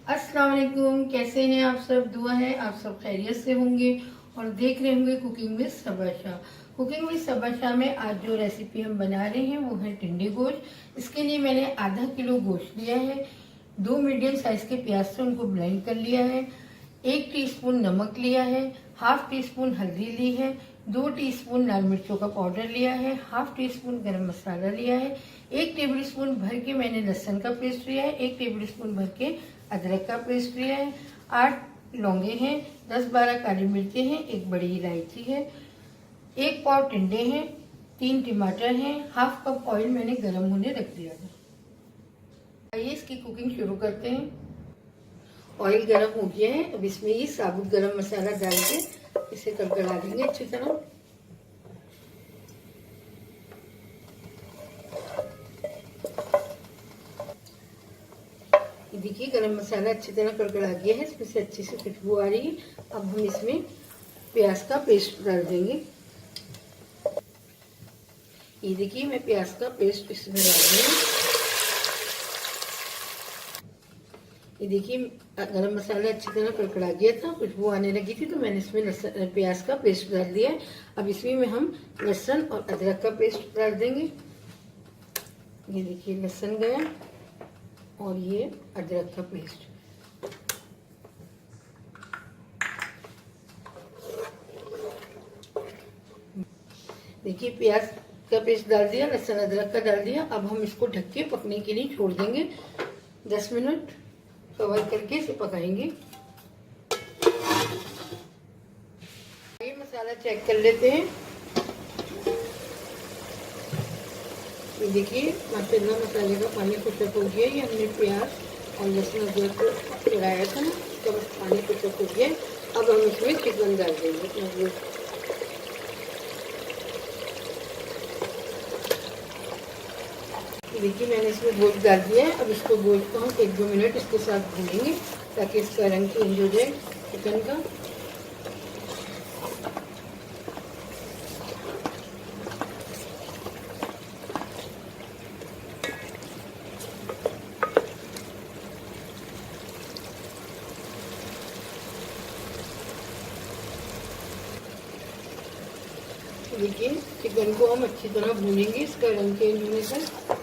अस्सलाम वालेकुम, कैसे हैं आप सब। दुआ है आप सब खैरियत से होंगे और देख रहे होंगे cooking with Saba Shah. Cooking with Saba Shah में आज जो रेसिपी हम बना रहे हैं वो है टिंडे गोश्त। इसके लिए मैंने आधा किलो गोश्त लिया है, 2 मीडियम साइज के प्याज से उनको ब्लेंड कर लिया है, 1 टीस्पून नमक लिया है, हाफ टी स्पून हल्दी ली है, 2 टीस्पून लाल मिर्चों का पाउडर लिया है, हाफ टी स्पून गरम मसाला लिया है, 1 टेबल स्पून भर के मैंने लहसुन का पेस्ट लिया है, 1 टेबल स्पून भर के अदरक का पेस्ट लिया है, 8 लौंगे हैं, 10-12 काली मिर्चें हैं, 1 बड़ी इलायची है, 1 पाव टिंडे हैं, 3 टमाटर हैं, हाफ कप ऑयल मैंने गर्म होने रख दिया था। आइए इसकी कुकिंग शुरू करते हैं। ऑयल गर्म हो गया है, अब इसमें ये साबुत गरम मसाला डाल के इसे कड़कड़ा देंगे अच्छी तरह। देखिए गरम मसाला अच्छी तरह कड़कड़ा गया है, इसमें से अच्छी से खुशबू आ रही है। अब हम इसमें प्याज का पेस्ट डाल देंगे। ये देखिए मैं प्याज का पेस्ट इसमें डाल रही हूँ। ये देखिए गरम मसाला अच्छी तरह कड़कड़ा गया था, खुशबू आने लगी थी, तो मैंने इसमें प्याज का पेस्ट डाल दिया है। अब इसमें हम लहसुन और अदरक का पेस्ट डाल देंगे। ये देखिए लहसुन गया और ये अदरक का पेस्ट। देखिए प्याज का पेस्ट डाल दिया, लहसुन अदरक का डाल दिया। अब हम इसको ढक के पकने के लिए छोड़ देंगे। 10 मिनट कवर करके इसे पकाएंगे। ये मसाला चेक कर लेते हैं। ये देखिए माशाल्लाह मसाले का पानी कुचक हो गया। ये हमने प्याज और लहसुन अदरक को चढ़ाया था, तो बस पानी कुचक हो गया। अब हम इसमें चिकन डाल देंगे। देखिए मैंने इसमें गोश्त डाल दिया है। अब इसको गोश्त को हम 1-2 मिनट इसके साथ भूनेंगे ताकि इसका रंग चेंज हो जाए चिकन का। देखिए चिकन को हम अच्छी तरह भूनेंगे इसका रंग चेंज होने तक।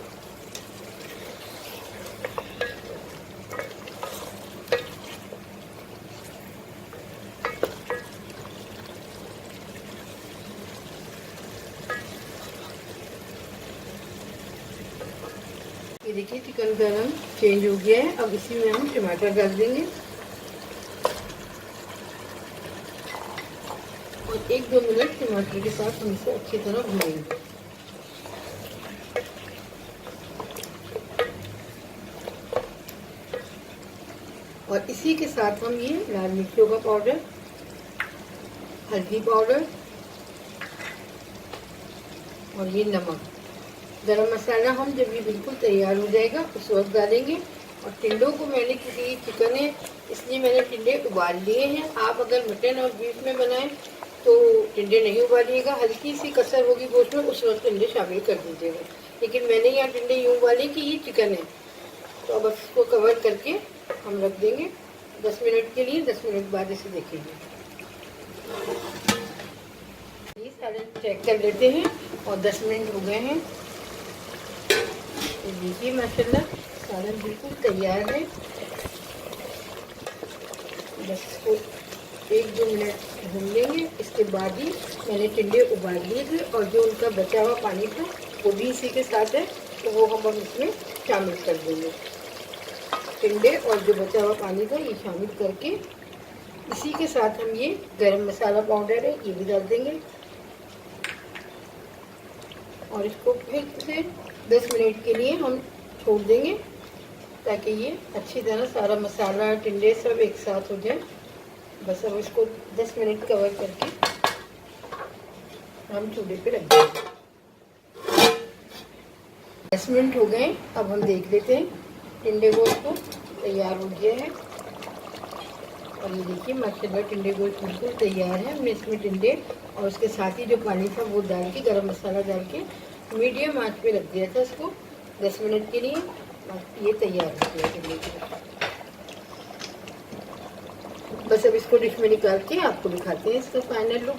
ये देखिए चिकन का रंग चेंज हो गया है। अब इसी में हम टमाटर डाल देंगे और 1-2 मिनट टमाटर के साथ हम इसे अच्छी तरह भूनेंगे। और इसी के साथ हम ये लाल मिर्चों का पाउडर, हल्दी पाउडर और ये नमक, गरम मसाला हम जब ये बिल्कुल तैयार हो जाएगा उस वक्त डालेंगे। और टिंडों को मैंने किसी चिकन है इसलिए मैंने टिंडे उबाल लिए हैं। आप अगर मटन और बीफ में बनाएं तो टिंडे नहीं उबालिएगा, हल्की सी कसर होगी गोश्त में, उस वक्त टिंडे शामिल कर दीजिएगा। लेकिन मैंने यहाँ टिंडे यूँ उबाले कि ये चिकन है। तो अब इसको कवर करके हम रख देंगे 10 मिनट के लिए। 10 मिनट बाद इसे देखेंगे। ये सारे चेक कर लेते हैं और 10 मिनट हो गए हैं। तो देखिए माशाल्लाह सालन बिल्कुल तैयार है। बस इसको 1-2 मिनट भून लेंगे। इसके बाद ही मैंने टिंडे उबाल लिए थे और जो उनका बचा हुआ पानी था वो भी इसी के साथ है, तो वो हम इसमें शामिल कर देंगे। टिंडे और जो बचा हुआ पानी था ये शामिल करके इसी के साथ हम ये गरम मसाला पाउडर है ये भी डाल देंगे और इसको फिर से 10 मिनट के लिए हम छोड़ देंगे ताकि ये अच्छी तरह सारा मसाला टिंडे सब एक साथ हो जाए। बस अब इसको 10 मिनट कवर करके हम चूल्हे पे रख देंगे। 10 मिनट हो गए। अब हम देख लेते हैं टिंडे गोश्त को तैयार हो गया है। और ये देखिए माशाल्लाह टिंडे गोश्त बिल्कुल तैयार है। हमने इसमें टिंडे और उसके साथ ही जो पानी था वो डाल के गरम मसाला डाल के मीडियम आंच पे रख दिया था इसको 10 मिनट के लिए। ये तैयार हो गया टिंडे के। बस अब इसको डिश में निकाल के आपको दिखाते हैं इसका फाइनल लुक।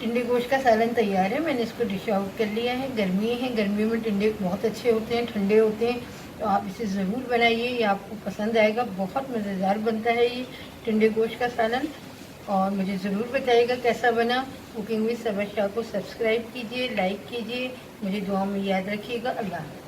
टिंडे गोश्त का सालन तैयार है। मैंने इसको डिश आउट कर लिया है। गर्मी है, गर्मियों में टिंडे बहुत अच्छे होते हैं, ठंडे होते हैं, तो आप इसे ज़रूर बनाइए, ये आपको पसंद आएगा। बहुत मज़ेदार बनता है ये टिंडे गोश्त का सालन। और मुझे ज़रूर बताइएगा कैसा बना। कुकिंग विद सबा शाह को सब्सक्राइब कीजिए, लाइक कीजिए, मुझे दुआ में याद रखिएगा। अल्लाह हाफ़िज़।